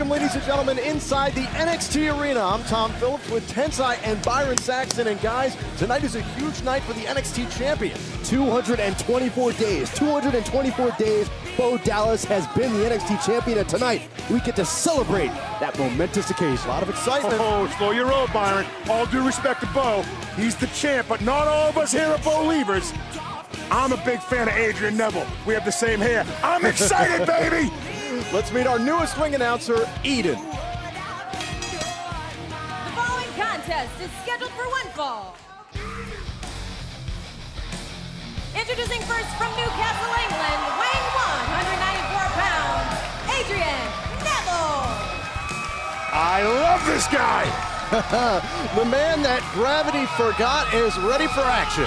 Welcome, ladies and gentlemen, inside the NXT arena. I'm Tom Phillips with Tensai and Byron Saxton. And guys, tonight is a huge night for the NXT champion. 224 days, Bo Dallas has been the NXT champion, and tonight we get to celebrate that momentous occasion. A lot of excitement. Oh, slow your roll, Byron. All due respect to Bo, he's the champ, but not all of us here are Bo Leavers. I'm a big fan of Adrian Neville. We have the same hair. I'm excited, baby! Let's meet our newest ring announcer, Eden. The following contest is scheduled for one fall. Introducing first from Newcastle, England, weighing 194 pounds, Adrian Neville. I love this guy! The man that gravity forgot is ready for action.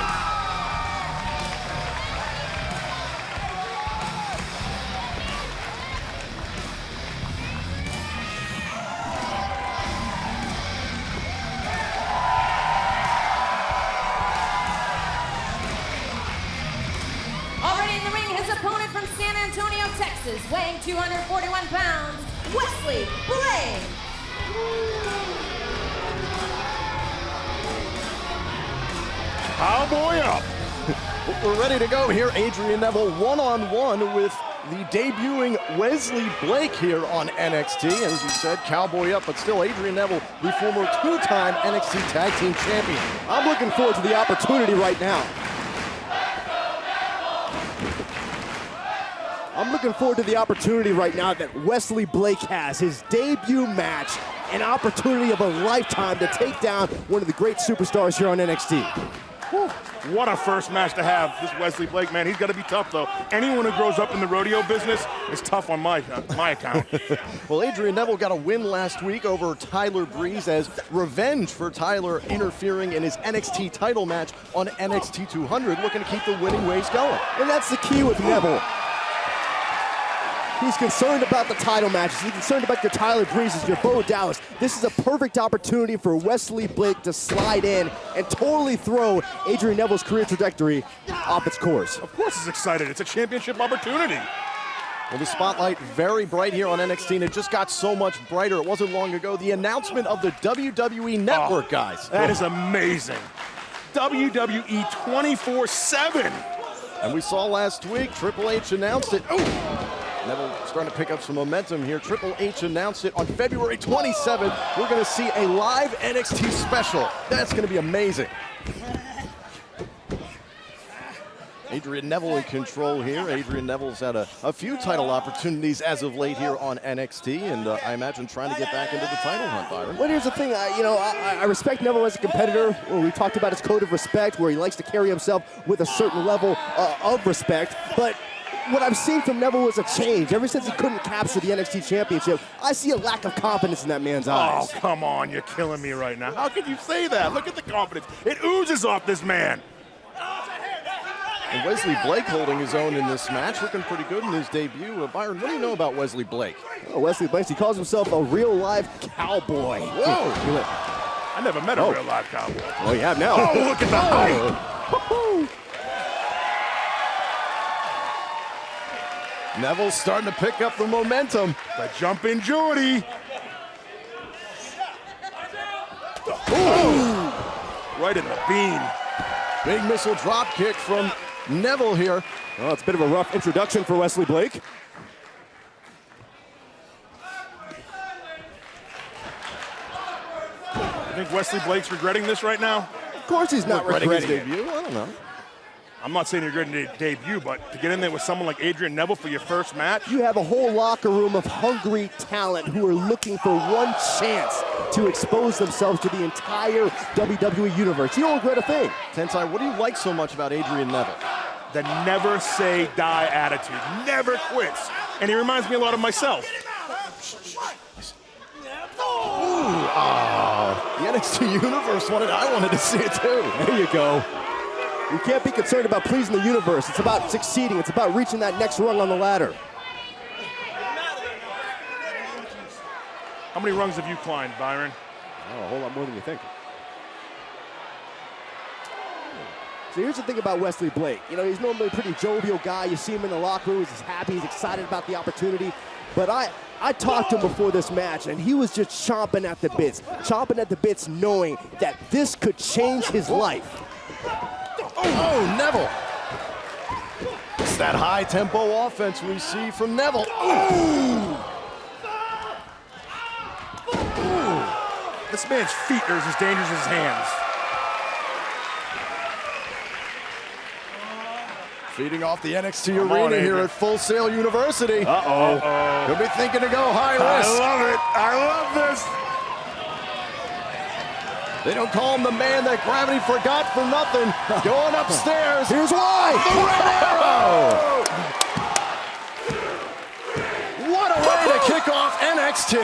Opponent from San Antonio, Texas, weighing 241 pounds, Wesley Blake. Cowboy up. We're ready to go here. Adrian Neville one-on-one with the debuting Wesley Blake here on NXT. As you said, cowboy up, but still Adrian Neville, the former two-time NXT Tag Team Champion. I'm looking forward to the opportunity right now. That Wesley Blake has, his debut match, an opportunity of a lifetime to take down one of the great superstars here on NXT. Whew. What a first match to have, this Wesley Blake, man. He's got to be tough, though. Anyone who grows up in the rodeo business is tough on my account. Well, Adrian Neville got a win last week over Tyler Breeze as revenge for Tyler interfering in his NXT title match on NXT 200, looking to keep the winning ways going. And that's the key with Neville. He's concerned about the title matches. He's concerned about your Tyler Breezes, your Bo Dallas. This is a perfect opportunity for Wesley Blake to slide in and totally throw Adrian Neville's career trajectory off its course. Of course he's excited. It's a championship opportunity. Well, the spotlight very bright here on NXT, and it just got so much brighter. It wasn't long ago. The announcement of the WWE Network, guys. That is amazing. WWE 24/7. And we saw last week, Triple H announced it. Oh! Neville starting to pick up some momentum here. Triple H announced it on February 27th. We're going to see a live NXT special. That's going to be amazing. Adrian Neville in control here. Adrian Neville's had a few title opportunities as of late here on NXT, and I imagine trying to get back into the title hunt, Byron. Well, here's the thing. I respect Neville as a competitor. We talked about his code of respect, where he likes to carry himself with a certain level of respect, but what I've seen from Neville was a change. Ever since he couldn't capture the NXT Championship, I see a lack of confidence in that man's eyes. Oh, come on. You're killing me right now. How could you say that? Look at the confidence. It oozes off this man. And Wesley Blake holding his own in this match, looking pretty good in his debut. Byron, what do you know about Wesley Blake? Oh, Wesley Blake, he calls himself a real-life cowboy. Whoa! I never met a real-life cowboy. Oh, you have now. Oh, look at the height. Neville's starting to pick up the momentum. The jumping Geordie. Ooh. Right in the bean. Big missile drop kick from Neville here. Oh, it's a bit of a rough introduction for Wesley Blake. You think Wesley Blake's regretting this right now? Of course he's not regretting his debut. I don't know. I'm not saying you're regretting your debut, but to get in there with someone like Adrian Neville for your first match? You have a whole locker room of hungry talent who are looking for one chance to expose themselves to the entire WWE universe. You don't regret a thing. Tensai, what do you like so much about Adrian Neville? The never say die attitude. Never quits. And he reminds me a lot of myself. The NXT Universe wanted, I wanted to see it too. There you go. You can't be concerned about pleasing the universe. It's about succeeding. It's about reaching that next rung on the ladder. How many rungs have you climbed, Byron? Oh, a whole lot more than you think. So here's the thing about Wesley Blake. You know, he's normally a pretty jovial guy. You see him in the locker room, he's happy, he's excited about the opportunity. but I talked to him before this match, and he was just chomping at the bits, knowing that this could change his life. Oh, Neville. It's that high-tempo offense we see from Neville. Ooh. This man's feet are as dangerous as his hands. Feeding off the NXT arena here at Full Sail University. Uh-oh. He'll be thinking to go high I risk. love it. I love this. They don't call him the man that gravity forgot for nothing. Going upstairs. Here's why. The Red Arrow. What a way to kick off NXT.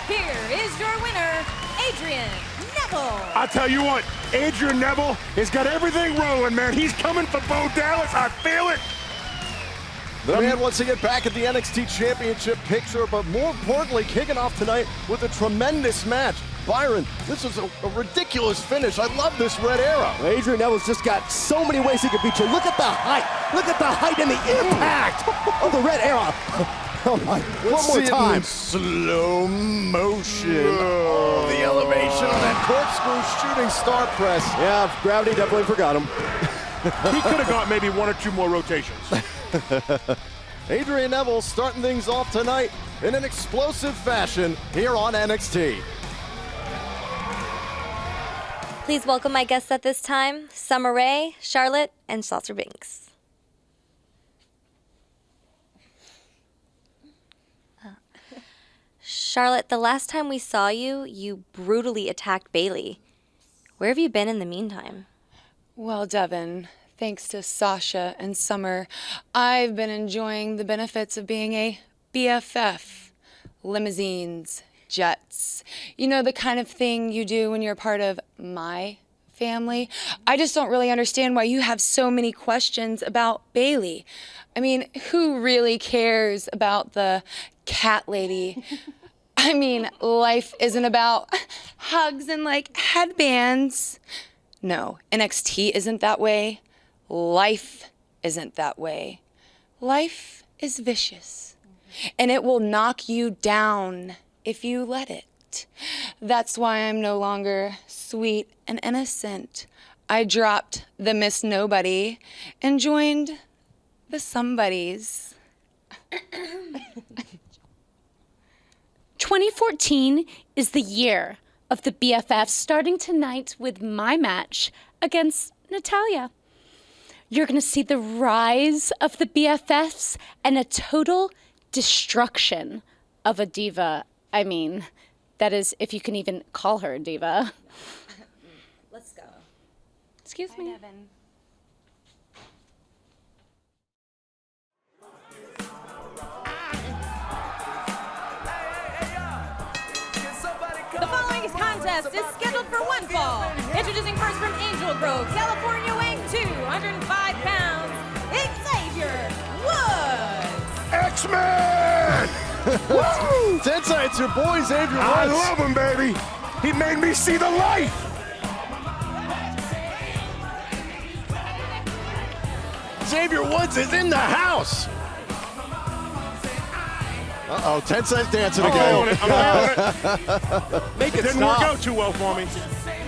Here is your winner, Adrian Neville. I tell you what, Adrian Neville has got everything rolling, man. He's coming for Bo Dallas. I feel it. The man wants to get back at the NXT Championship picture, but more importantly, kicking off tonight with a tremendous match. Byron, this was a ridiculous finish. I love this Red Arrow. Adrian Neville's just got so many ways he could beat you. Look at the height. Look at the height and the impact of the Red Arrow. Oh my, Let's one more see it time. in slow motion. Oh, the elevation on that corkscrew shooting star press. Yeah, gravity definitely forgot him. He could have got maybe 1 or 2 more rotations. Adrian Neville starting things off tonight in an explosive fashion here on NXT. Please welcome my guests at this time, Summer Rae, Charlotte, and Saucer Binks. Charlotte, the last time we saw you, you brutally attacked Bayley. Where have you been in the meantime? Well, Devin, thanks to Sasha and Summer, I've been enjoying the benefits of being a BFF. Limousines, jets, you know, the kind of thing you do when you're part of my family. I just don't really understand why you have so many questions about Bayley. I mean, who really cares about the cat lady? I mean, life isn't about hugs and like headbands. No, NXT isn't that way. Life isn't that way. Life is vicious, and it will knock you down if you let it. That's why I'm no longer sweet and innocent. I dropped the Miss Nobody and joined the Somebodies. 2014 is the year of the BFFs, starting tonight with my match against Natalya. You're going to see the rise of the BFFs and a total destruction of a diva. I mean, that is, if you can even call her a diva. Let's go. Excuse me. Devin. The following contest is scheduled for one fall. Introducing first from Angel Grove, California, weighing 205 pounds, Xavier Woods. X-Men! Woo! Tensai, it's your boy, Xavier Woods. I love him, baby. He made me see the light. Xavier Woods is in the house. Uh-oh, Tensai's dancing I'm again. it. Make it Didn't stop. work out too well for me.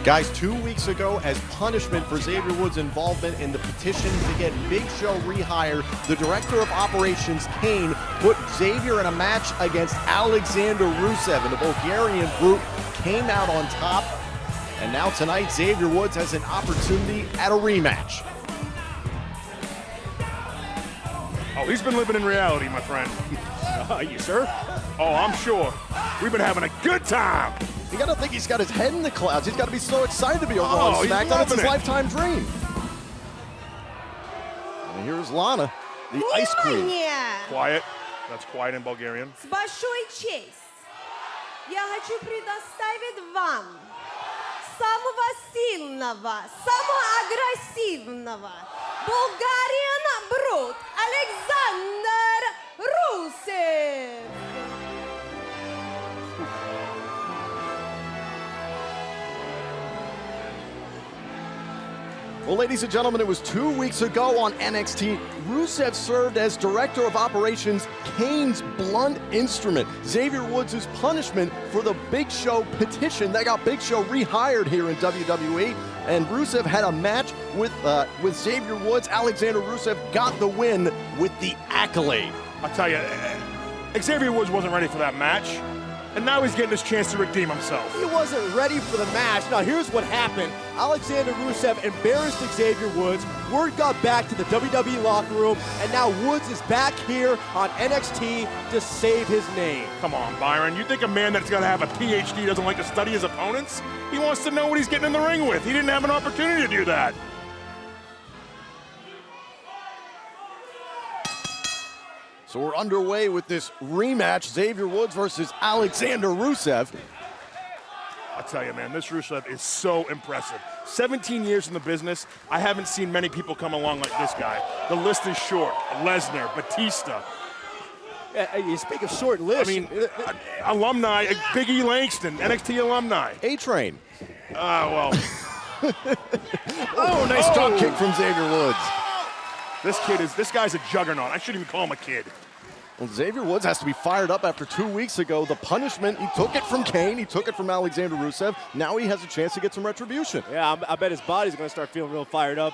Guys, 2 weeks ago, as punishment for Xavier Woods' involvement in the petition to get Big Show rehired, the director of operations, Kane, put Xavier in a match against Alexander Rusev, and the Bulgarian brute came out on top. And now tonight, Xavier Woods has an opportunity at a rematch. Oh, he's been living in reality, my friend. You sure? Oh, I'm sure. We've been having a good time. You gotta think he's got his head in the clouds. He's gotta be so excited to be a Raw Oh, and he's SmackDown. It's loving his it. lifetime dream. And here's Lana, the Ice Queen. Quiet. That's quiet in Bulgarian. С большой честь я хочу предоставить вам самого сильного, самого агрессивного Bulgarian brute Alexander Rusev. Well, ladies and gentlemen, it was 2 weeks ago on NXT. Rusev served as Director of Operations, Kane's blunt instrument. Xavier Woods' punishment for the Big Show petition that got Big Show rehired here in WWE. And Rusev had a match with Xavier Woods. Alexander Rusev got the win with the accolade. I'll tell you, Xavier Woods wasn't ready for that match, and now he's getting his chance to redeem himself. He wasn't ready for the match. Now, here's what happened. Alexander Rusev embarrassed Xavier Woods. Word got back to the WWE locker room, and now Woods is back here on NXT to save his name. Come on, Byron. You think a man that's got to have a PhD doesn't like to study his opponents? He wants to know what he's getting in the ring with. He didn't have an opportunity to do that. So we're underway with this rematch, Xavier Woods versus Alexander Rusev. I'll tell you, man, this Rusev is so impressive. 17 years in the business, I haven't seen many people come along like this guy. The list is short. Lesnar, Batista. You speak of short list. I mean, alumni, Big E Langston, NXT alumni. A-Train. Well. Oh, nice drop kick from Xavier Woods. This guy's a juggernaut. I shouldn't even call him a kid. Well, Xavier Woods has to be fired up after 2 weeks ago. The punishment, he took it from Kane, he took it from Alexander Rusev. Now he has a chance to get some retribution. Yeah, I bet his body's going to start feeling real fired up.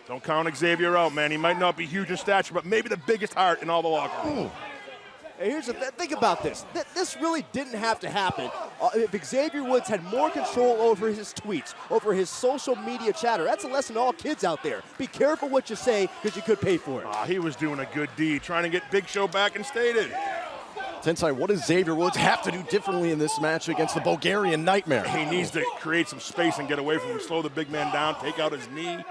Don't count Xavier out, man. He might not be huge in stature, but maybe the biggest heart in all the locker room. Hey, here's the think about this. This really didn't have to happen. If Xavier Woods had more control over his tweets, over his social media chatter, that's a lesson to all kids out there. Be careful what you say, because you could pay for it. He was doing a good deed, trying to get Big Show back and stated. Tensai, what does Xavier Woods have to do differently in this match against the Bulgarian Nightmare? He needs to create some space and get away from him, slow the big man down, take out his knee.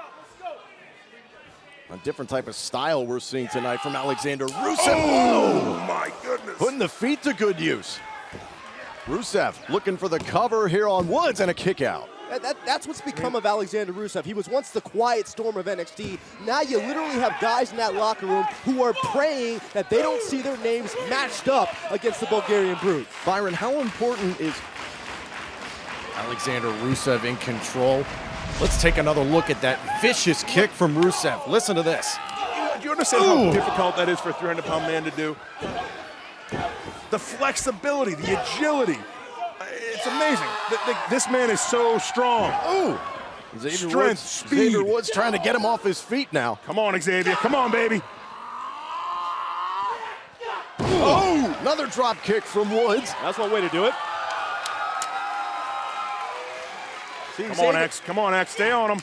A different type of style we're seeing tonight from Alexander Rusev. Oh, my goodness. Putting the feet to good use. Rusev looking for the cover here on Woods and a kick out. That's what's become of Alexander Rusev. He was once the quiet storm of NXT. Now you literally have guys in that locker room who are praying that they don't see their names matched up against the Bulgarian Brute. Byron, how important is Alexander Rusev in control? Let's take another look at that vicious kick from Rusev. Listen to this. Do you understand how difficult that is for a 300-pound man to do? The flexibility, the agility. It's amazing. This man is so strong. Strength, speed. Xavier Woods trying to get him off his feet now. Come on, Xavier. Come on, baby. Another drop kick from Woods. That's one way to do it. Come on, X. Come on, X. Stay on him.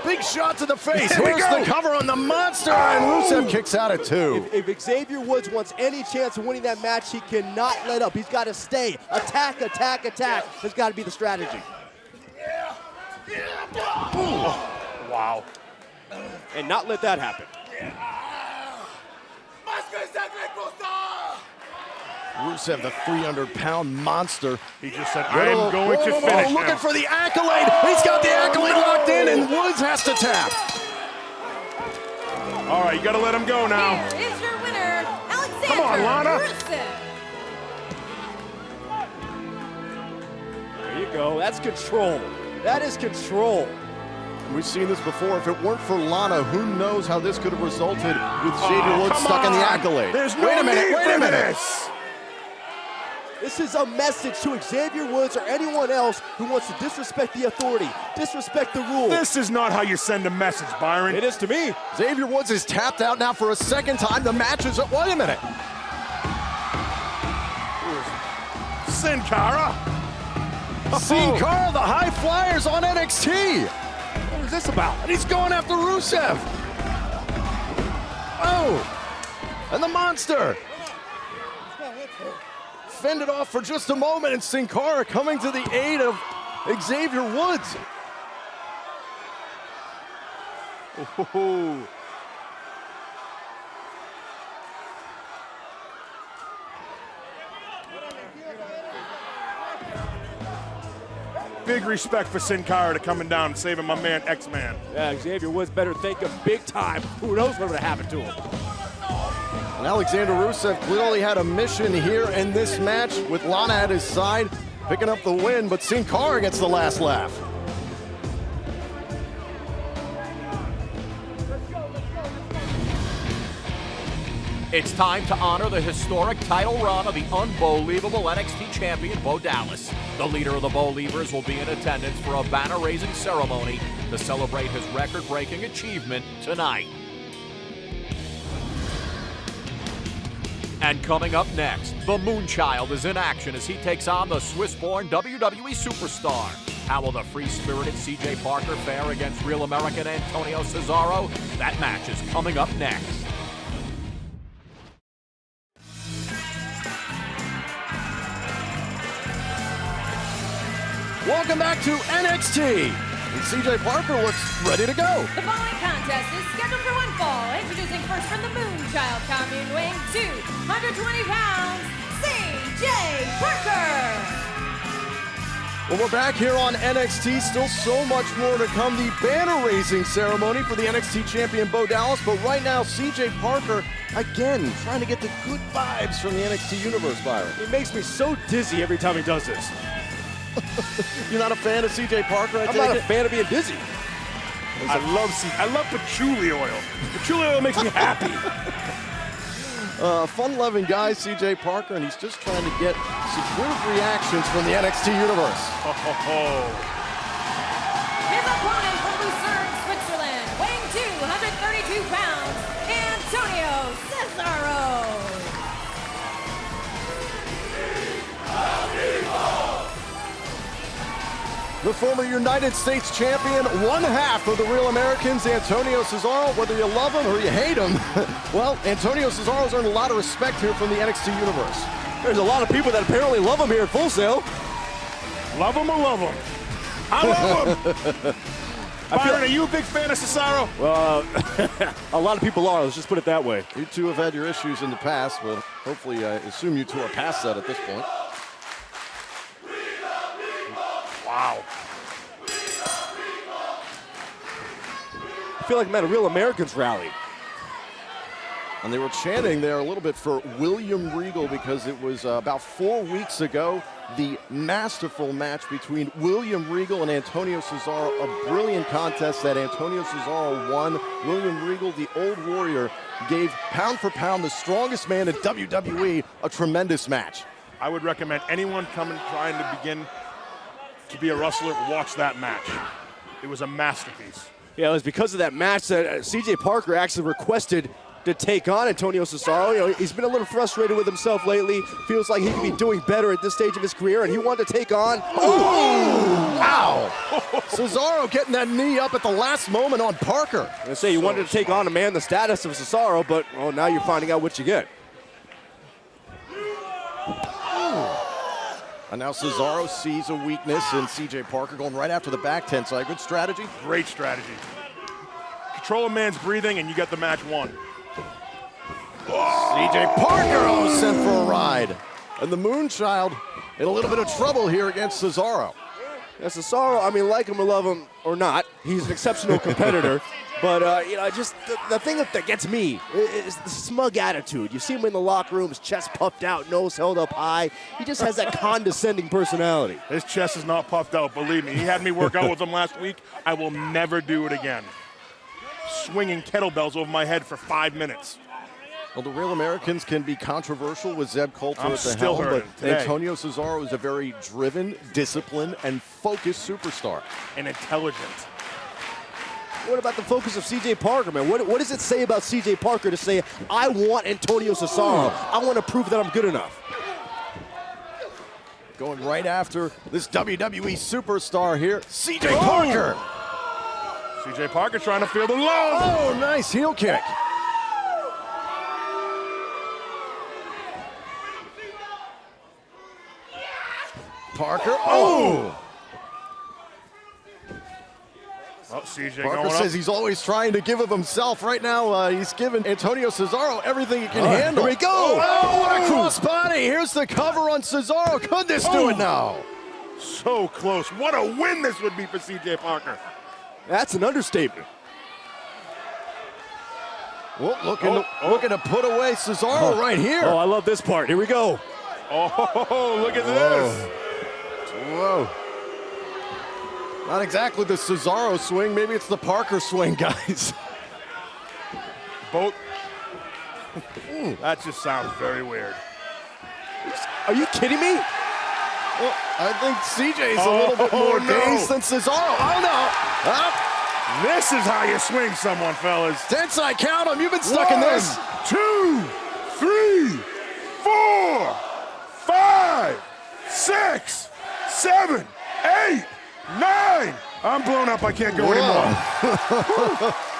Big shot to the face. Here's the cover on the monster, and Rusev kicks out at 2. If Xavier Woods wants any chance of winning that match, he cannot let up. He's got to stay. Attack, attack, attack. That's got to be the strategy. Wow. And not let that happen. Rusev, the 300-pound monster. He just said, I am going to finish him. Looking for the accolade. He's got the accolade locked in, and Woods has to tap. All right, you got to let him go now. Here is your winner, Alexander Come on, Lana. Rusev. There you go. That's control. That is control. We've seen this before. If it weren't for Lana, who knows how this could have resulted with Xavier Woods stuck in the accolade. There's no wait a minute. This is a message to Xavier Woods or anyone else who wants to disrespect the authority, disrespect the rules. This is not how you send a message, Byron. It is to me. Xavier Woods is tapped out now for a second time. The match is... Wait a minute. Sin Cara. Sin Cara, the high flyers on NXT. What is this about? And he's going after Rusev. And the monster. Fended off for just a moment, and Sin Cara coming to the aid of Xavier Woods. Big respect for Sin Cara to coming down and saving my man, X-Man. Yeah, Xavier Woods better thank him big time. Who knows what would happen to him. And Alexander Rusev clearly had a mission here in this match with Lana at his side, picking up the win, but Sin Cara gets the last laugh. It's time to honor the historic title run of the unbelievable NXT champion, Bo Dallas. The leader of the Bo Leavers will be in attendance for a banner-raising ceremony to celebrate his record-breaking achievement tonight. And coming up next, the Moonchild is in action as he takes on the Swiss-born WWE superstar. How will the free-spirited CJ Parker fare against real American Antonio Cesaro? That match is coming up next. Welcome back to NXT. And CJ Parker looks ready to go. The following contest is scheduled for one fall. Introducing first from the Moonchild commune weighing 220 pounds, CJ Parker. Well, we're back here on NXT. Still so much more to come. The banner-raising ceremony for the NXT champion, Bo Dallas. But right now, CJ Parker, again, trying to get the good vibes from the NXT universe, Byron. It makes me so dizzy every time he does this. You're not a fan of CJ Parker, I'm not a fan of being dizzy. I love patchouli oil. Patchouli oil makes me happy. Fun-loving guy, CJ Parker, and he's just trying to get superb reactions from the NXT universe. His opponent from Lucerne, Switzerland, weighing 232 pounds, Antonio Cesaro. The former United States champion, one half of the Real Americans, Antonio Cesaro. Whether you love him or you hate him, well, Antonio Cesaro's earned a lot of respect here from the NXT universe. There's a lot of people that apparently love him here at Full Sail. Love him or love him? I love him. Byron, are you a big fan of Cesaro? Well, a lot of people are. Let's just put it that way. You two have had your issues in the past, but hopefully I assume you two are past that at this point. Wow. I feel like I'm at a Real Americans rally. And they were chanting there a little bit for William Regal because it was about 4 weeks ago, the masterful match between William Regal and Antonio Cesaro, a brilliant contest that Antonio Cesaro won. William Regal, the old warrior, gave pound for pound the strongest man in WWE a tremendous match. I would recommend anyone coming trying to begin to be a wrestler, watch that match. It was a masterpiece. Yeah, it was because of that match that CJ Parker actually requested to take on Antonio Cesaro. You know, he's been a little frustrated with himself lately. Feels like he could be doing better at this stage of his career, and he wanted to take on. Oh! Wow! Cesaro getting that knee up at the last moment on Parker. I say you wanted to take on a man the status of Cesaro, but well, now you're finding out what you get. And now Cesaro sees a weakness in CJ Parker, going right after the back 10 side. Good strategy. Great strategy. Control a man's breathing, and you get the match won. CJ Parker sent for a ride. And the Moonchild in a little bit of trouble here against Cesaro. Yeah, Cesaro, I mean, like him or love him or not, he's an exceptional competitor. But, you know, just the thing that gets me is the smug attitude. You see him in the locker room, his chest puffed out, nose held up high. He just has that condescending personality. His chest is not puffed out, believe me. He had me work out with him last week. I will never do it again. Swinging kettlebells over my head for 5 minutes. Well, the Real Americans can be controversial with Zeb Coulter I'm at the still helm, hurting but today. Antonio Cesaro is a very driven, disciplined, and focused superstar. And intelligent. What about the focus of CJ Parker, man? What does it say about CJ Parker to say, I want Antonio Cesaro. I want to prove that I'm good enough. Going right after this WWE superstar here, CJ Parker. CJ Parker trying to feel the love. Oh, nice heel kick. Parker, oh! Oh, CJ Parker going says up. he's always trying to give of himself. Right now, he's giving Antonio Cesaro everything he can handle. Here we go. Oh, what a crossbody. Here's the cover on Cesaro. Could this do it now? So close. What a win this would be for CJ Parker. That's an understatement. Well, looking to put away Cesaro right here. Oh, I love this part. Here we go. Oh, look at this. Whoa. Not exactly the Cesaro swing. Maybe it's the Parker swing, guys. Both. That just sounds very weird. Are you kidding me? Well, I think CJ's a little bit more dazed than Cesaro. Oh, no. This is how you swing someone, fellas. 10 side count him. You've been stuck in this. 2, 3, 4, 5, 6, 7, 8, 9. I'm blown up. I can't go anymore.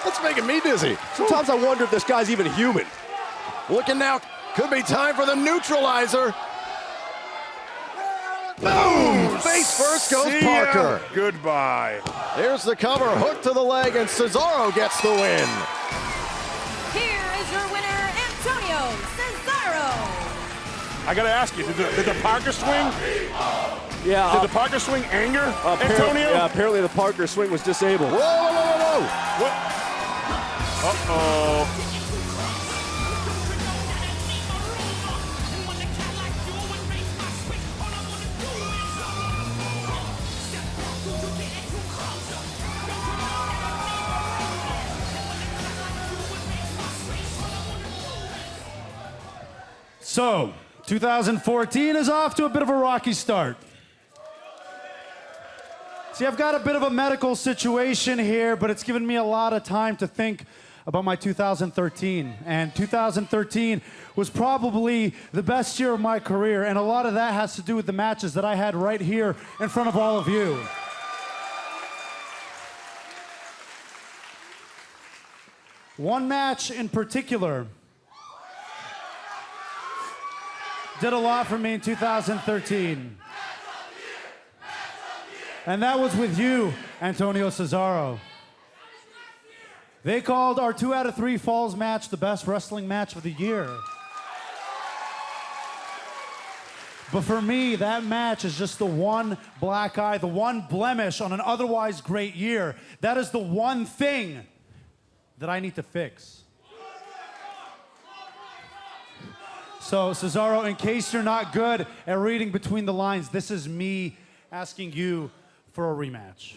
That's making me dizzy. Sometimes I wonder if this guy's even human. Looking now. Could be time for the neutralizer. Boom! Face first goes Parker. Goodbye. Here's the cover, hook to the leg, and Cesaro gets the win. Here is your winner, Antonio Cesaro. I gotta ask you, did the Parker swing? Yeah. Did the Parker swing anger, Antonio? Yeah, apparently the Parker swing was disabled. Whoa, whoa, whoa, whoa. What? Uh-oh. So, 2014 is off to a bit of a rocky start. See, I've got a bit of a medical situation here, but it's given me a lot of time to think about my 2013. And 2013 was probably the best year of my career, and a lot of that has to do with the matches that I had right here in front of all of you. One match in particular did a lot for me in 2013. And that was with you, Antonio Cesaro. They called our 2 out of 3 Falls match the best wrestling match of the year. But for me, that match is just the one black eye, the one blemish on an otherwise great year. That is the one thing that I need to fix. So, Cesaro, in case you're not good at reading between the lines, this is me asking you for a rematch.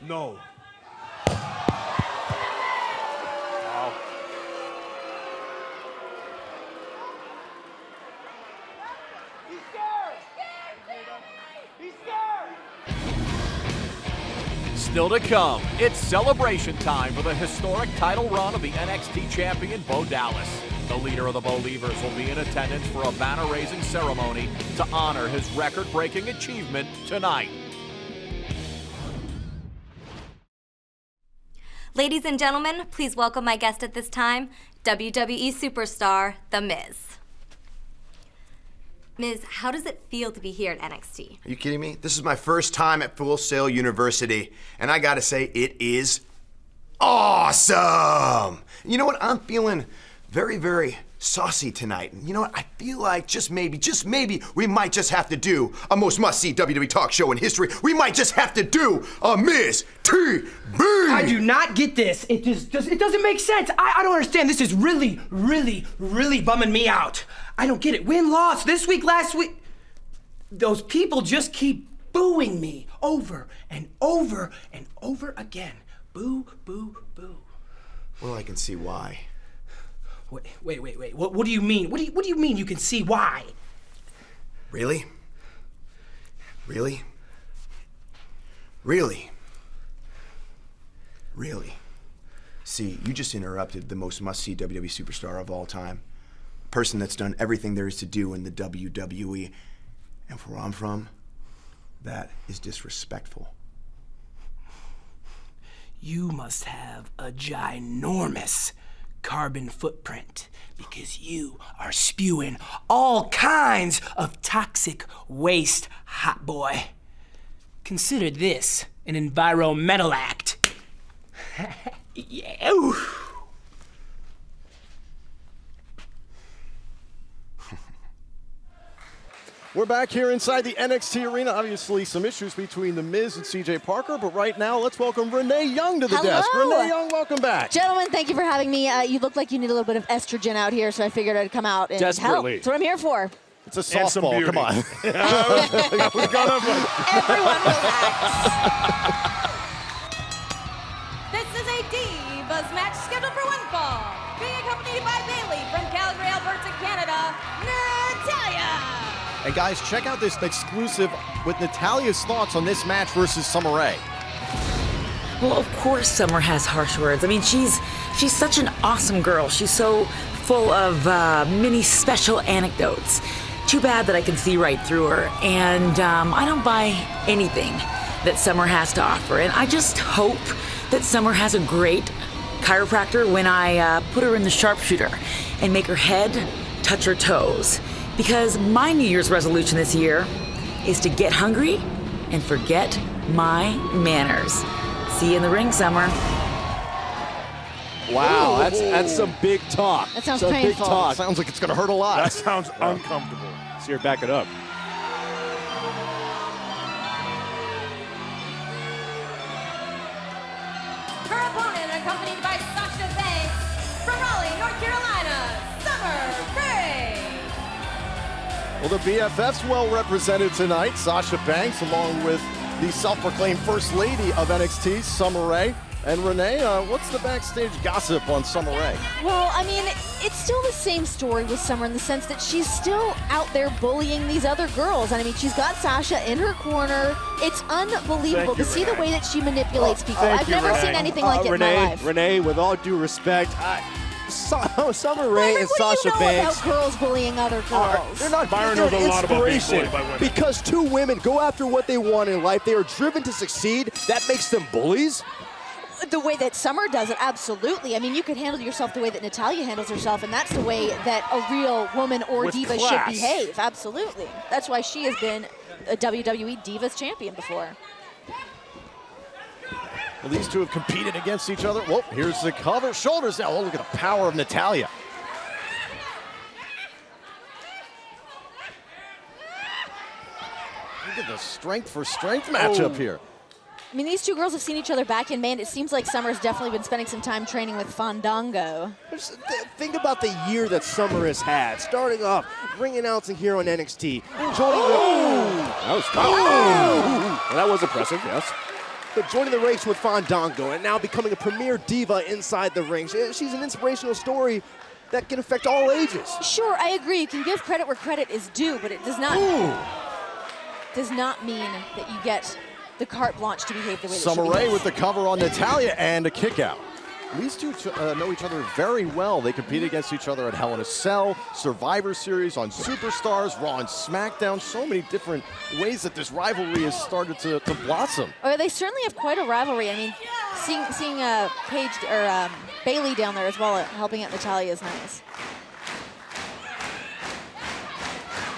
No. Wow. He's scared! He's scared! Still to come, it's celebration time for the historic title run of the NXT champion Bo Dallas. The leader of the Bo Leavers will be in attendance for a banner-raising ceremony to honor his record-breaking achievement tonight. Ladies and gentlemen, please welcome my guest at this time, WWE superstar, The Miz. Miz, how does it feel to be here at NXT? Are you kidding me? This is my first time at Full Sail University, and I gotta say, it is awesome! You know what? I'm feeling very, very saucy tonight. And you know what? I feel like just maybe, we might just have to do a most must-see WWE talk show in history. We might just have to do a Miz TV. I do not get this. It doesn't make sense. I don't understand. This is really, really, really bumming me out. I don't get it. Win, loss, this week, last week. Those people just keep booing me over and over and over again. Boo, boo, boo. Well, I can see why. Wait. What do you mean? What do you mean you can see why? Really? Really? Really? Really? See, you just interrupted the most must-see WWE superstar of all time. A person that's done everything there is to do in the WWE. And from where I'm from, that is disrespectful. You must have a ginormous carbon footprint because you are spewing all kinds of toxic waste, hot boy. Consider this an environmental act. Yeah. Ooh. We're back here inside the NXT arena. Obviously, some issues between The Miz and CJ Parker, but right now, let's welcome Renee Young to the desk. Renee Young, welcome back. Gentlemen, thank you for having me. You look like you need a little bit of estrogen out here, so I figured I'd come out and help. Desperately. That's what I'm here for. It's a softball, come on. Everyone relax. This is a Divas match scheduled for one fall. Being accompanied by Bailey from Calgary, Alberta, Canada, Natalya. And guys, check out this exclusive with Natalya's thoughts on this match versus Summer Rae. Well, of course Summer has harsh words. I mean, she's such an awesome girl. She's so full of many special anecdotes. Too bad that I can see right through her. And I don't buy anything that Summer has to offer. And I just hope that Summer has a great chiropractor when I put her in the sharpshooter and make her head touch her toes. Because my New Year's resolution this year is to get hungry and forget my manners. See you in the ring, Summer. Wow, that's some big talk. That sounds some painful. Big talk. Sounds like it's going to hurt a lot. That sounds uncomfortable. See her back it up. Her opponent, accompanied by Sasha Banks from Raleigh, North Carolina, Summer Rae. Well, the BFF's well represented tonight. Sasha Banks, along with the self-proclaimed First Lady of NXT, Summer Rae. And Renee, what's the backstage gossip on Summer Rae? Well, I mean, it's still the same story with Summer in the sense that she's still out there bullying these other girls. And I mean, she's got Sasha in her corner. It's unbelievable to see the way that she manipulates people. I've never seen anything like it in my life. Renee, with all due respect, Summer Rae and Sasha Banks. What do you know Banks. about girls bullying other girls? They're not Byron they're knows an a lot about being inspiration. bullied by women. Because two women go after what they want in life. They are driven to succeed. That makes them bullies. The way that Summer does it, absolutely. I mean, you could handle yourself the way that Natalya handles herself, and that's the way that a real woman or With diva class. should behave. Absolutely. That's why she has been a WWE Divas champion before. Well, these two have competed against each other. Whoa, here's the cover. Shoulders down. Oh, look at the power of Natalya. Look at the strength for strength matchup here. I mean, these two girls have seen each other back, and man, it seems like Summer's definitely been spending some time training with Fandango. Think about the year that Summer has had. Starting off, ring announcing here on NXT. That was impressive, yes. But joining the race with Fandango and now becoming a premier diva inside the ring. She's an inspirational story that can affect all ages. Sure, I agree. You can give credit where credit is due, but it does not mean that you get the carte blanche to behave the way that Summer she Rae behaves. with the cover on Natalya and a kick out. These two know each other very well. They competed against each other at Hell in a Cell, Survivor Series, on Superstars, Raw and SmackDown. So many different ways that this rivalry has started to blossom. Oh, they certainly have quite a rivalry. I mean, seeing Bailey down there as well, helping out Natalya is nice.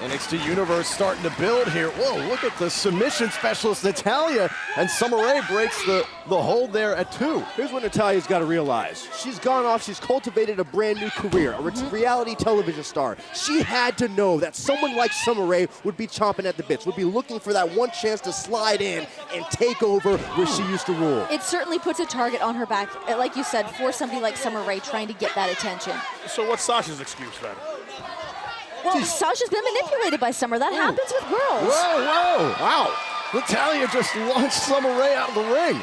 NXT Universe starting to build here. Whoa, look at the submission specialist, Natalya, and Summer Rae breaks the hold there at 2. Here's what Natalya's got to realize. She's gone off, she's cultivated a brand new career, a reality television star. She had to know that someone like Summer Rae would be chomping at the bits, would be looking for that one chance to slide in and take over where she used to rule. It certainly puts a target on her back, like you said, for somebody like Summer Rae trying to get that attention. So what's Sasha's excuse then? Well, Sasha's been manipulated by Summer. That happens with girls. Whoa. Wow. Natalya just launched Summer Rae out of the ring.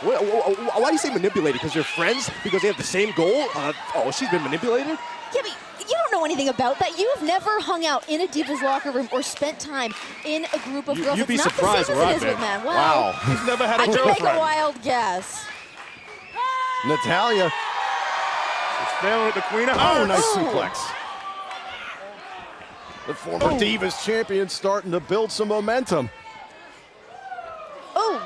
Why do you say manipulated? Because they're friends? Because they have the same goal? She's been manipulated? Yeah, but you don't know anything about that. You have never hung out in a Divas locker room or spent time in a group of girls. You'd be it's not surprised the same where as I've it is been. with men. Wow. He's never had a I can girlfriend. make a wild guess. Natalya. She's failing at the Queen of Oh, Hearts. nice suplex. The former Divas champion starting to build some momentum. Oh.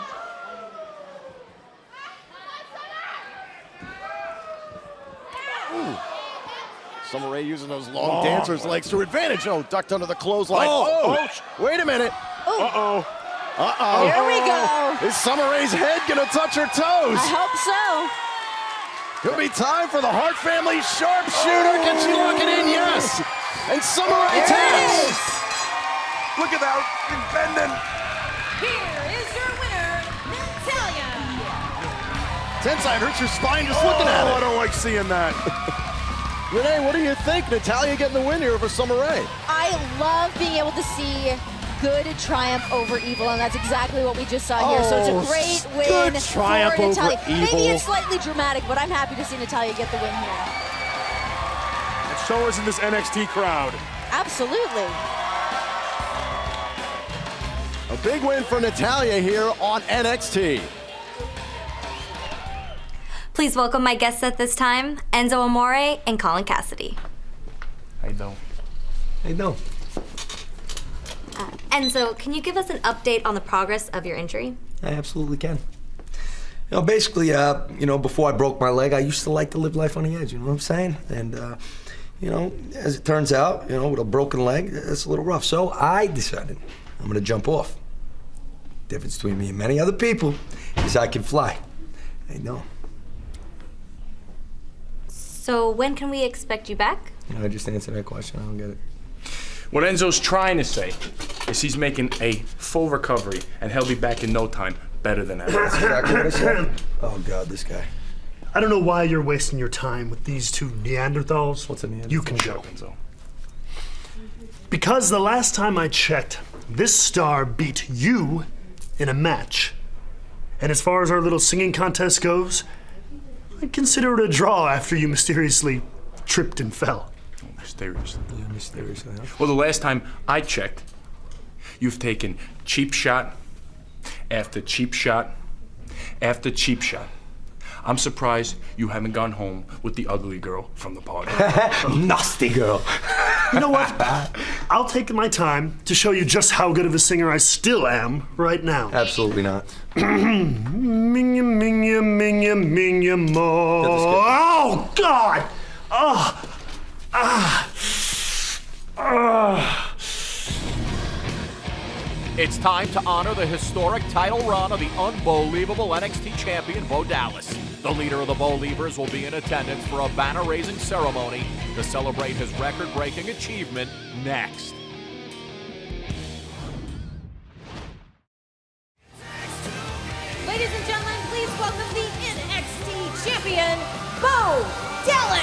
Summer Rae using those long dancer's legs to advantage. Oh, ducked under the clothesline. Oh, wait a minute. Uh-oh. Uh-oh. Here we go. Is Summer Rae's head gonna touch her toes? I hope so. Could be time for the Hart family sharpshooter. Can she lock it in? Yes. And Summer Rae taps. Look at that, he's bending. Here is your winner, Natalya. Tensai, it hurts your spine just looking at it. I don't like seeing that. Renee, what do you think? Natalya getting the win here over Summer Rae. I love being able to see good triumph over evil, and that's exactly what we just saw here. So it's a great win good triumph for Natalya. over evil. Maybe it's slightly dramatic, but I'm happy to see Natalya get the win here. And so is in this NXT crowd. Absolutely. A big win for Natalya here on NXT. Please welcome my guests at this time, Enzo Amore and Colin Cassidy. How you doing? How you doing? Enzo, can you give us an update on the progress of your injury? I absolutely can. You know, basically, before I broke my leg, I used to like to live life on the edge, you know what I'm saying? And, as it turns out, with a broken leg, it's a little rough. So I decided I'm gonna jump off. The difference between me and many other people is I can fly. I know. So when can we expect you back? I just answered that question, I don't get it. What Enzo's trying to say is he's making a full recovery, and he'll be back in no time, better than ever. That's exactly what I said. Oh, God, this guy. I don't know why you're wasting your time with these two Neanderthals. What's a Neanderthal? You can go. Because the last time I checked, this star beat you in a match. And as far as our little singing contest goes, I'd consider it a draw after you mysteriously tripped and fell. Mysteriously. Yeah, mysteriously. Huh? Well, the last time I checked, you've taken cheap shot after cheap shot after cheap shot. I'm surprised you haven't gone home with the ugly girl from the party. Nasty girl. You know what? I'll take my time to show you just how good of a singer I still am right now. Absolutely not. Minya, minya, minya, minya, mo. Oh, God! Oh. It's time to honor the historic title run of the unbelievable NXT champion, Bo Dallas. The leader of the Bo Leavers will be in attendance for a banner-raising ceremony to celebrate his record-breaking achievement next. Ladies and gentlemen, please welcome the NXT champion, Bo Dallas.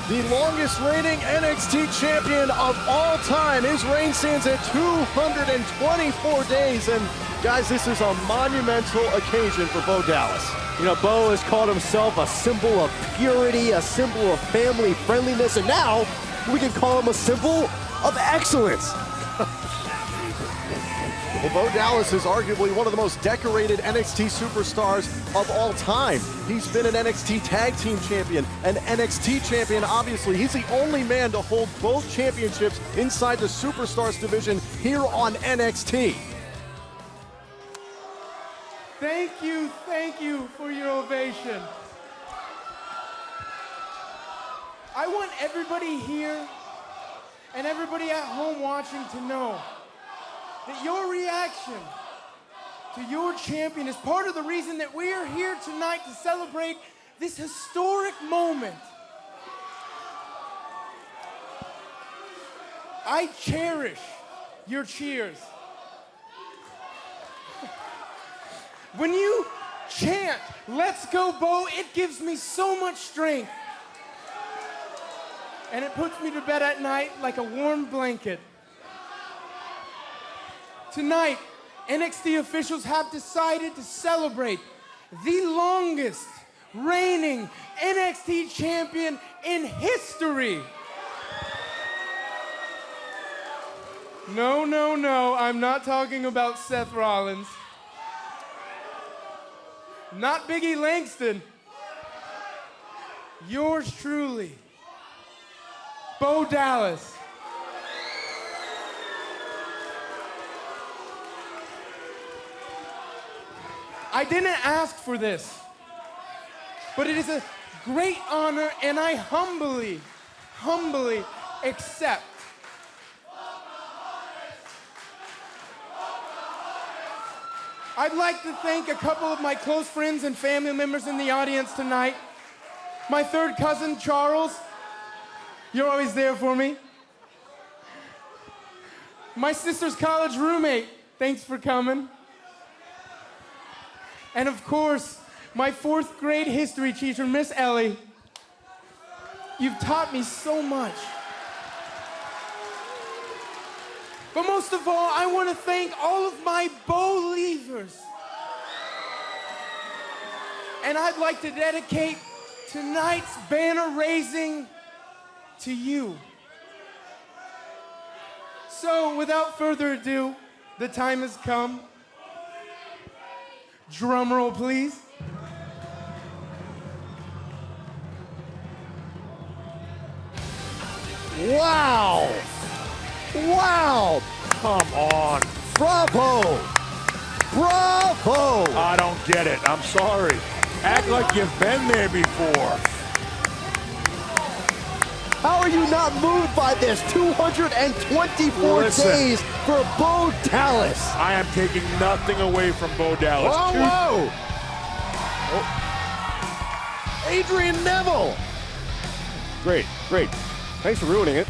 The longest reigning NXT champion of all time. His reign stands at 224 days. And guys, this is a monumental occasion for Bo Dallas. You know, Bo has called himself a symbol of purity, a symbol of family friendliness, and now we can call him a symbol of excellence. Well, Bo Dallas is arguably one of the most decorated NXT superstars of all time. He's been an NXT Tag Team Champion, an NXT Champion, obviously. He's the only man to hold both championships inside the Superstars division here on NXT. Thank you for your ovation. I want everybody here and everybody at home watching to know that your reaction to your champion is part of the reason that we are here tonight to celebrate this historic moment. I cherish your cheers. When you chant, "Let's go, Bo," it gives me so much strength. And it puts me to bed at night like a warm blanket. Tonight, NXT officials have decided to celebrate the longest reigning NXT champion in history. No, I'm not talking about Seth Rollins. Not Biggie Langston. Yours truly, Bo Dallas. I didn't ask for this, but it is a great honor, and I humbly accept. I'd like to thank a couple of my close friends and family members in the audience tonight. My third cousin, Charles. You're always there for me. My sister's college roommate. Thanks for coming. And of course, my 4th grade history teacher, Miss Ellie. You've taught me so much. But most of all, I want to thank all of my Believers. And I'd like to dedicate tonight's banner raising to you. So, without further ado, the time has come. Drum roll, please. Wow! Wow! Come on. Bravo! Bravo! I don't get it. I'm sorry. Act like you've been there before. How are you not moved by this? 224 Listen. days for Bo Dallas. I am taking nothing away from Bo Dallas. Whoa, whoa! Oh. Adrian Neville. Great, great. Thanks for ruining it.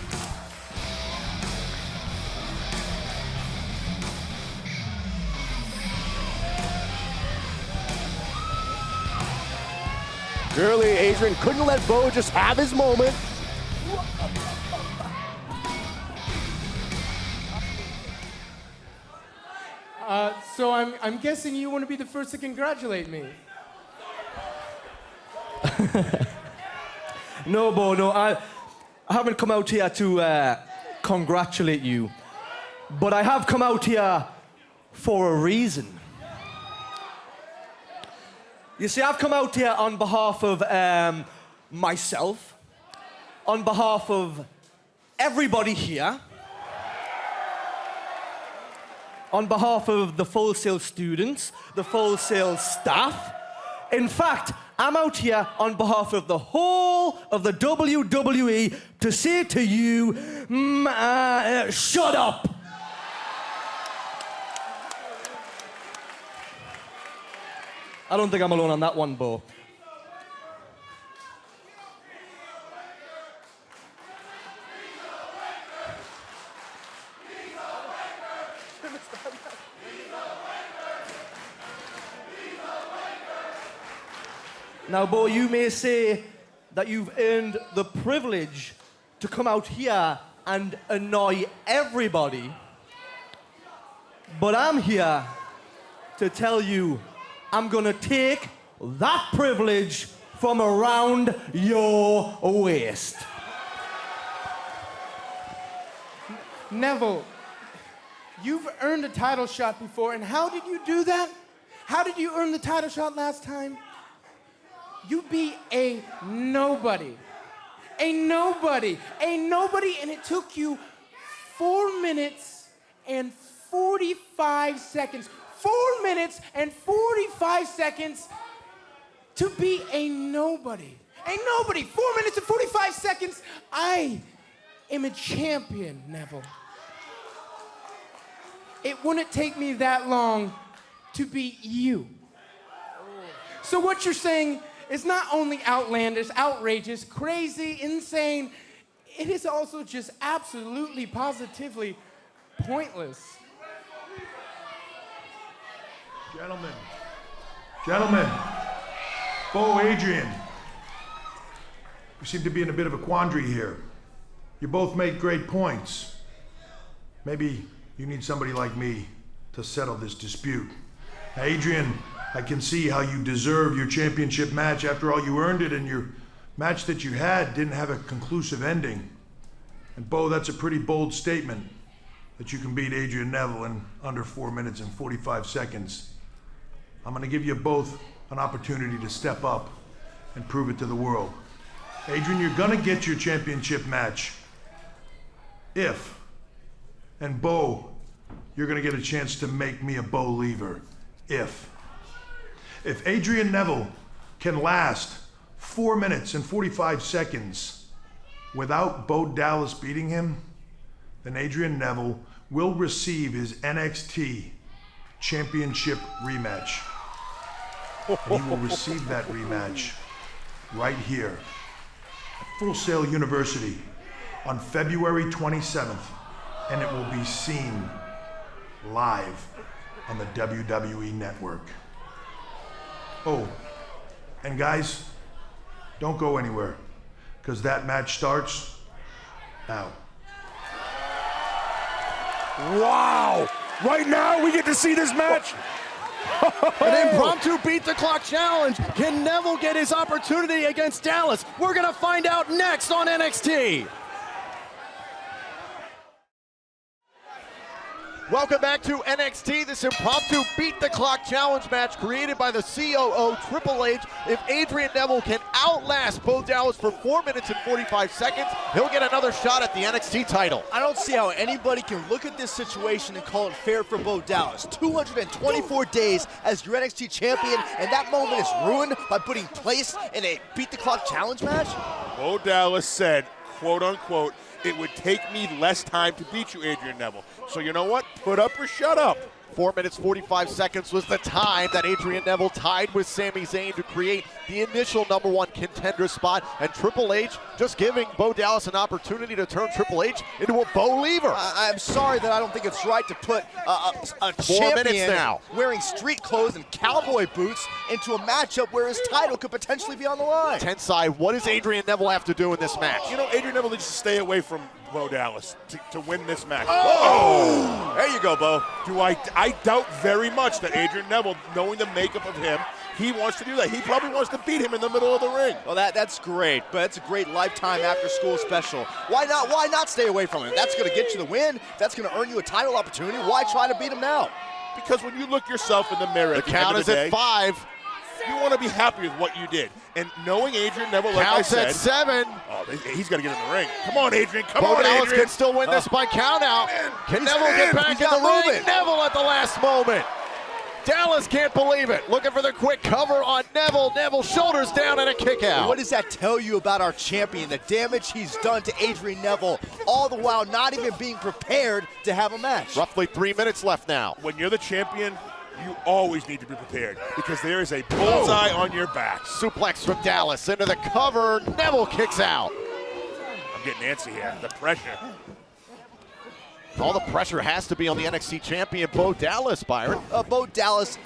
Clearly, Adrian couldn't let Bo just have his moment. So I'm guessing you want to be the first to congratulate me. No, Bo, no. I haven't come out here to congratulate you, but I have come out here for a reason. You see, I've come out here on behalf of myself, on behalf of everybody here, on behalf of the Full Sail students, the Full Sail staff. In fact, I'm out here on behalf of the whole of the WWE to say to you, shut up. I don't think I'm alone on that one, Bo. Now, Bo, you may say that you've earned the privilege to come out here and annoy everybody, but I'm here to tell you I'm gonna take that privilege from around your waist. Neville, you've earned a title shot before, and how did you do that? How did you earn the title shot last time? You beat a nobody. A nobody. A nobody, and it took you 4 minutes and 45 seconds. 4 minutes and 45 seconds to beat a nobody. A nobody. 4 minutes and 45 seconds. I am a champion, Neville. It wouldn't take me that long to beat you. So what you're saying is not only outlandish, outrageous, crazy, insane, it is also just absolutely, positively pointless. Gentlemen, Bo, Adrian, we seem to be in a bit of a quandary here. You both made great points. Maybe you need somebody like me to settle this dispute. Now, Adrian, I can see how you deserve your championship match. After all, you earned it, and your match that you had didn't have a conclusive ending. And Bo, that's a pretty bold statement that you can beat Adrian Neville in under 4 minutes and 45 seconds. I'm gonna give you both an opportunity to step up and prove it to the world. Adrian, you're gonna get your championship match if, and Bo, you're gonna get a chance to make me a Bo-liever if. If Adrian Neville can last 4 minutes and 45 seconds without Bo Dallas beating him, then Adrian Neville will receive his NXT championship rematch. And he will receive that rematch right here at Full Sail University on February 27th, and it will be seen live on the WWE Network. Oh, and guys, don't go anywhere, because that match starts now. Wow! Right now, we get to see this match. An impromptu beat the clock challenge. Can Neville get his opportunity against Dallas? We're gonna find out next on NXT. Welcome back to NXT, this impromptu beat the clock challenge match created by the COO Triple H. If Adrian Neville can outlast Bo Dallas for 4 minutes and 45 seconds, he'll get another shot at the NXT title. I don't see how anybody can look at this situation and call it fair for Bo Dallas. 224 days as your NXT champion, and that moment is ruined by putting place in a beat the clock challenge match? Bo Dallas said, quote unquote, it would take me less time to beat you, Adrian Neville. So you know what? Put up or shut up. 4 minutes, 45 seconds was the time that Adrian Neville tied with Sami Zayn to create the initial #1 contender spot, and Triple H just giving Bo Dallas an opportunity to turn Triple H into a Bo lever. I'm sorry that I don't think it's right to put a 4 minutes champion now, wearing street clothes and cowboy boots into a matchup where his title could potentially be on the line. Tensai, what does Adrian Neville have to do in this match? You know, Adrian Neville needs to stay away from Bo Dallas to win this match. Oh! There you go, Bo. I doubt very much that Adrian Neville, knowing the makeup of him, he wants to do that. He probably wants to beat him in the middle of the ring. Well, that's great, but that's a great lifetime after-school special. Why not stay away from him? That's going to get you the win. That's going to earn you a title opportunity. Why try to beat him now? Because when you look yourself in the mirror, the count is at 5. You want to be happy with what you did. And knowing Adrian Neville, like I said. Counts at 7. Oh, he's got to get in the ring. Come on, Adrian. Come Bo on, Dallas Adrian. can still win this by count out. Can He's Neville get in. back He's in the not ring? moving. Neville at the last moment. Dallas can't believe it. Looking for the quick cover on Neville. Neville shoulders down and a kick out. What does that tell you about our champion? The damage he's done to Adrian Neville, all the while not even being prepared to have a match. Roughly 3 minutes left now. When you're the champion, you always need to be prepared because there is a bullseye on your back. Suplex from Dallas into the cover. Neville kicks out. I'm getting antsy here. The pressure. All the pressure has to be on the NXT champion, Bo Dallas, Byron. Bo Dallas,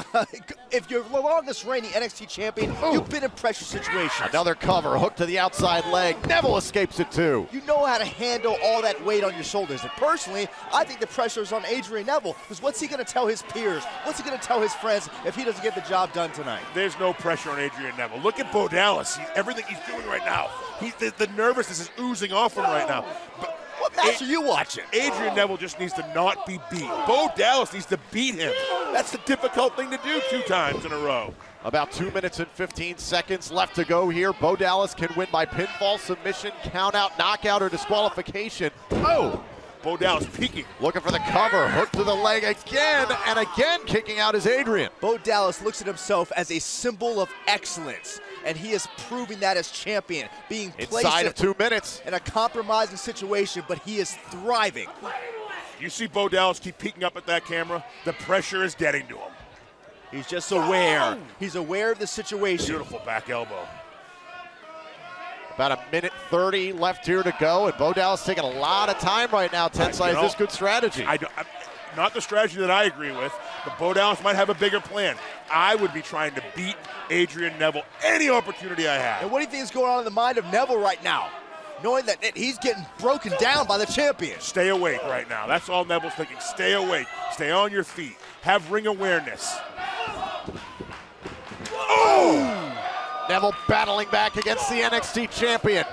if you're the longest reigning NXT champion, you've been in pressure situations. Another cover, hook to the outside leg. Neville escapes it too. You know how to handle all that weight on your shoulders. And personally, I think the pressure is on Adrian Neville, because what's he going to tell his peers? What's he going to tell his friends if he doesn't get the job done tonight? There's no pressure on Adrian Neville. Look at Bo Dallas. Everything he's doing right now. The nervousness is oozing off him right now. But what match are you watching? Adrian Neville just needs to not be beat. Bo Dallas needs to beat him. That's the difficult thing to do 2 times in a row. About 2 minutes and 15 seconds left to go here. Bo Dallas can win by pinfall, submission, countout, knockout, or disqualification. Oh! Bo Dallas peeking. Looking for the cover. Hook to the leg again, and again kicking out is Adrian. Bo Dallas looks at himself as a symbol of excellence, and he is proving that as champion, being placed inside of 2 minutes in a compromising situation, but he is thriving. You see Bo Dallas keep peeking up at that camera? The pressure is getting to him. He's just aware. He's aware of the situation. Beautiful back elbow. About 1:30 left here to go, and Bo Dallas taking a lot of time right now. Tensai, is this good strategy? Not the strategy that I agree with, but Bo Dallas might have a bigger plan. I would be trying to beat Adrian Neville any opportunity I have. And what do you think is going on in the mind of Neville right now? Knowing that he's getting broken down by the champion. Stay awake right now. That's all Neville's thinking. Stay awake. Stay on your feet. Have ring awareness. Oh! Neville battling back against the NXT champion.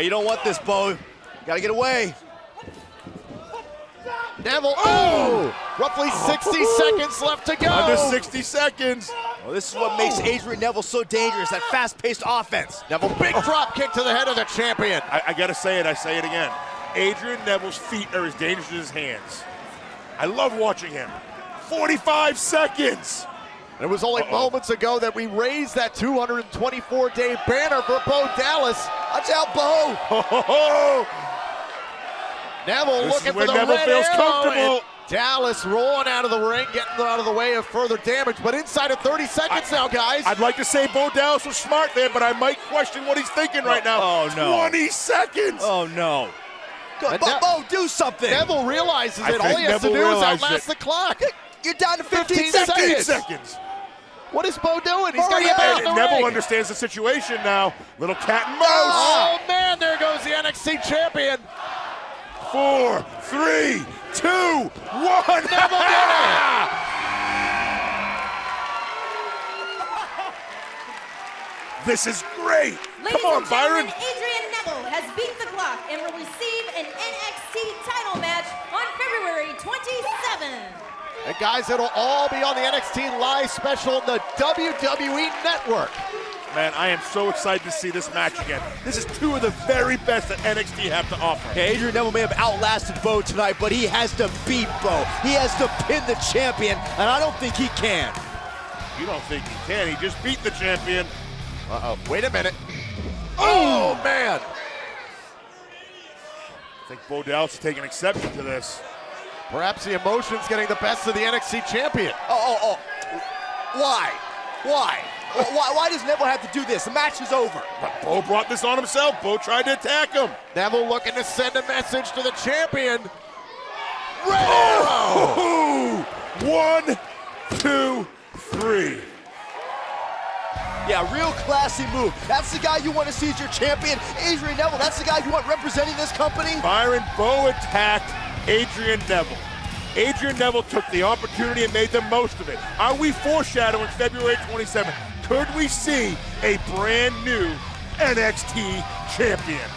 You don't want this, Bo. You gotta get away. Neville, roughly 60 seconds left to go. Under 60 seconds. Well, this is what makes Adrian Neville so dangerous, that fast-paced offense. Neville, big drop kick to the head of the champion. I gotta say it, I say it again. Adrian Neville's feet are as dangerous as his hands. I love watching him. 45 seconds. It was only moments ago that we raised that 224-day banner for Bo Dallas. Watch out, Bo! Neville This looking is where for the Neville red feels arrow, comfortable. and Dallas rolling out of the ring, getting out of the way of further damage, but inside of 30 seconds now, guys. I'd like to say Bo Dallas was smart there, but I might question what he's thinking right now. Oh, no. 20 seconds! Oh, no. Bo, do something. Neville realizes it. All he has to do is outlast the clock. You're down to 15 15 seconds. What is Bo doing? He's got to Hurry get back up. in the Neville ring. understands the situation now. Little cat and mouse. Oh, man, there goes the NXT champion. 4, 3, 2, 1. Neville did it. This is great. Ladies Come on, and Byron. gentlemen, Adrian Neville has beat the clock and will receive an NXT title match on February 27th. And guys, it'll all be on the NXT Live special on the WWE Network. Man, I am so excited to see this match again. This is two of the very best that NXT have to offer. Yeah, Adrian Neville may have outlasted Bo tonight, but he has to beat Bo. He has to pin the champion, and I don't think he can. You don't think he can? He just beat the champion. Uh-oh, wait a minute. Oh, man. I think Bo Dallas is taking exception to this. Perhaps the emotion's getting the best of the NXT champion. Oh. Why? Why does Neville have to do this? The match is over. But Bo brought this on himself. Bo tried to attack him. Neville looking to send a message to the champion. Oh! 1, 2, 3. Yeah, real classy move. That's the guy you want to see as your champion. Adrian Neville, that's the guy you want representing this company. Byron, Bo attacked Adrian Neville. Adrian Neville took the opportunity and made the most of it. Are we foreshadowing February 27th? Could we see a brand new NXT champion?